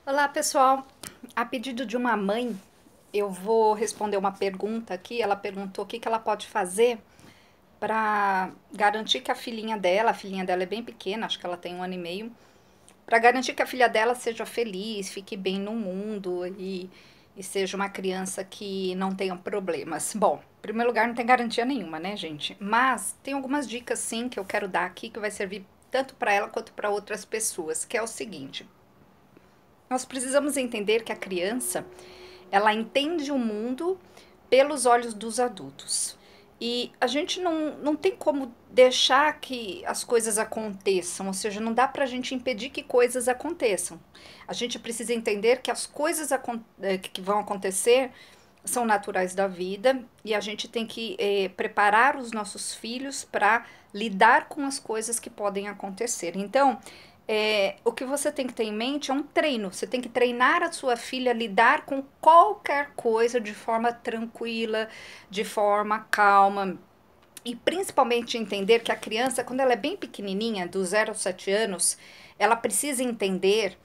Olá, pessoal. A pedido de uma mãe, eu vou responder uma pergunta aqui. Ela perguntou o que ela pode fazer para garantir que a filhinha dela é bem pequena, acho que ela tem 1 ano e meio, para garantir que a filha dela seja feliz, fique bem no mundo e seja uma criança que não tenha problemas. Bom, em primeiro lugar, não tem garantia nenhuma, né, gente? Mas tem algumas dicas, sim, que eu quero dar aqui que vai servir tanto para ela quanto para outras pessoas, que é o seguinte. Nós precisamos entender que a criança, ela entende o mundo pelos olhos dos adultos. E a gente não tem como deixar que as coisas aconteçam, ou seja, não dá para a gente impedir que coisas aconteçam. A gente precisa entender que as coisas que vão acontecer são naturais da vida e a gente tem que preparar os nossos filhos para lidar com as coisas que podem acontecer. Então, o que você tem que ter em mente é um treino. Você tem que treinar a sua filha a lidar com qualquer coisa de forma tranquila, de forma calma. E principalmente entender que a criança, quando ela é bem pequenininha, do 0 aos 7 anos, ela precisa entender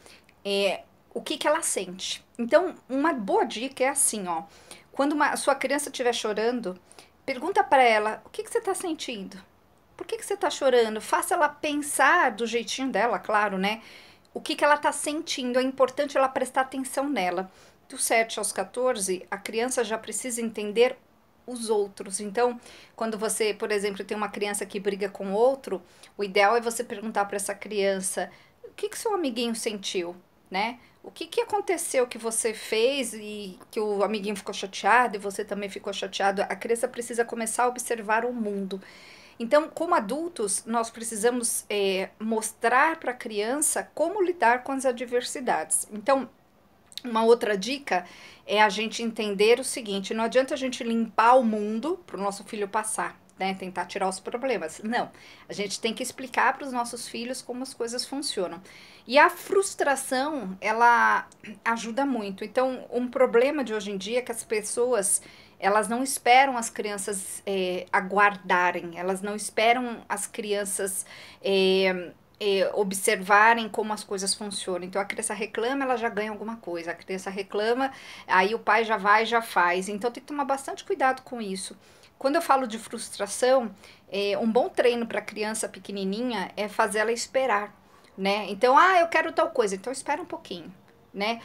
o que ela sente. Então, uma boa dica é assim, ó. Quando a sua criança estiver chorando, pergunta para ela, o que você está sentindo? Por que você tá chorando? Faça ela pensar do jeitinho dela, claro, né? O que ela tá sentindo. É importante ela prestar atenção nela. Dos 7 aos 14, a criança já precisa entender os outros. Então, quando você, por exemplo, tem uma criança que briga com outro, o ideal é você perguntar para essa criança: o que seu amiguinho sentiu, né? O que aconteceu que você fez e que o amiguinho ficou chateado e você também ficou chateado? A criança precisa começar a observar o mundo. Então, como adultos, nós precisamos mostrar para a criança como lidar com as adversidades. Então, uma outra dica é a gente entender o seguinte: não adianta a gente limpar o mundo para o nosso filho passar, né? Tentar tirar os problemas. Não. A gente tem que explicar para os nossos filhos como as coisas funcionam. E a frustração, ela ajuda muito. Então, um problema de hoje em dia é que as pessoas elas não esperam as crianças aguardarem, elas não esperam as crianças observarem como as coisas funcionam. Então a criança reclama, ela já ganha alguma coisa. A criança reclama, aí o pai já vai e já faz. Então tem que tomar bastante cuidado com isso. Quando eu falo de frustração, um bom treino para criança pequenininha é fazer ela esperar, né? Então, eu quero tal coisa, então espera um pouquinho. Né?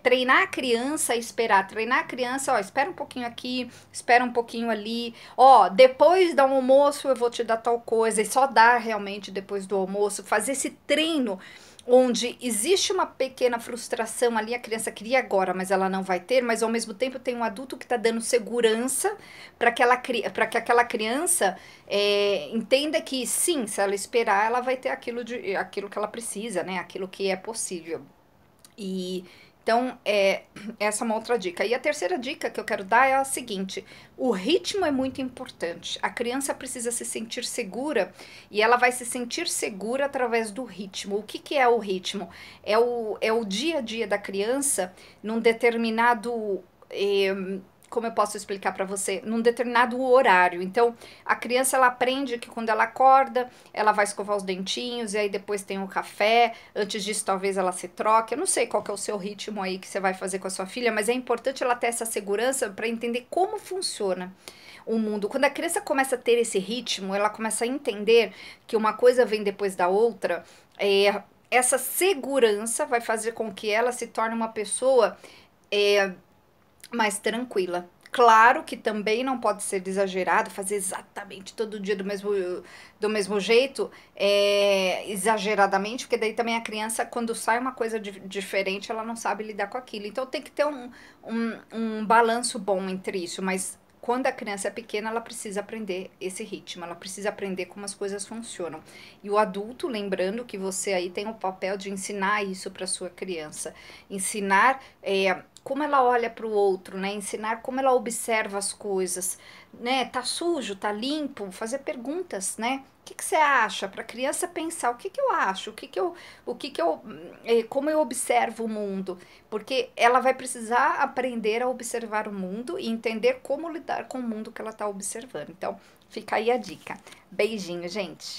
Treinar a criança a esperar, treinar a criança, ó, espera um pouquinho aqui, espera um pouquinho ali, ó, depois do almoço eu vou te dar tal coisa, e só dar realmente depois do almoço, fazer esse treino onde existe uma pequena frustração ali, a criança queria agora, mas ela não vai ter, mas ao mesmo tempo tem um adulto que está dando segurança para que aquela criança entenda que sim, se ela esperar, ela vai ter aquilo que ela precisa, né? Aquilo que é possível. E então, essa é uma outra dica. E a terceira dica que eu quero dar é a seguinte: o ritmo é muito importante. A criança precisa se sentir segura e ela vai se sentir segura através do ritmo. O que é o ritmo? É o dia a dia da criança num determinado. Como eu posso explicar para você? Num determinado horário. Então, a criança ela aprende que quando ela acorda, ela vai escovar os dentinhos, e aí depois tem o café. Antes disso, talvez ela se troque. Eu não sei qual que é o seu ritmo aí que você vai fazer com a sua filha, mas é importante ela ter essa segurança para entender como funciona o mundo. Quando a criança começa a ter esse ritmo, ela começa a entender que uma coisa vem depois da outra. Essa segurança vai fazer com que ela se torne uma pessoa mais tranquila. Claro que também não pode ser exagerado, fazer exatamente todo dia do mesmo jeito, exageradamente, porque daí também a criança, quando sai uma coisa diferente, ela não sabe lidar com aquilo. Então tem que ter um balanço bom entre isso, mas quando a criança é pequena, ela precisa aprender esse ritmo, ela precisa aprender como as coisas funcionam. E o adulto, lembrando que você aí tem o papel de ensinar isso para sua criança, ensinar como ela olha para o outro, né? Ensinar como ela observa as coisas, né? Tá sujo, tá limpo, fazer perguntas, né? O que você acha? Para a criança pensar, o que eu acho? Como eu observo o mundo? Porque ela vai precisar aprender a observar o mundo e entender como lidar com o mundo que ela está observando. Então, fica aí a dica. Beijinho, gente.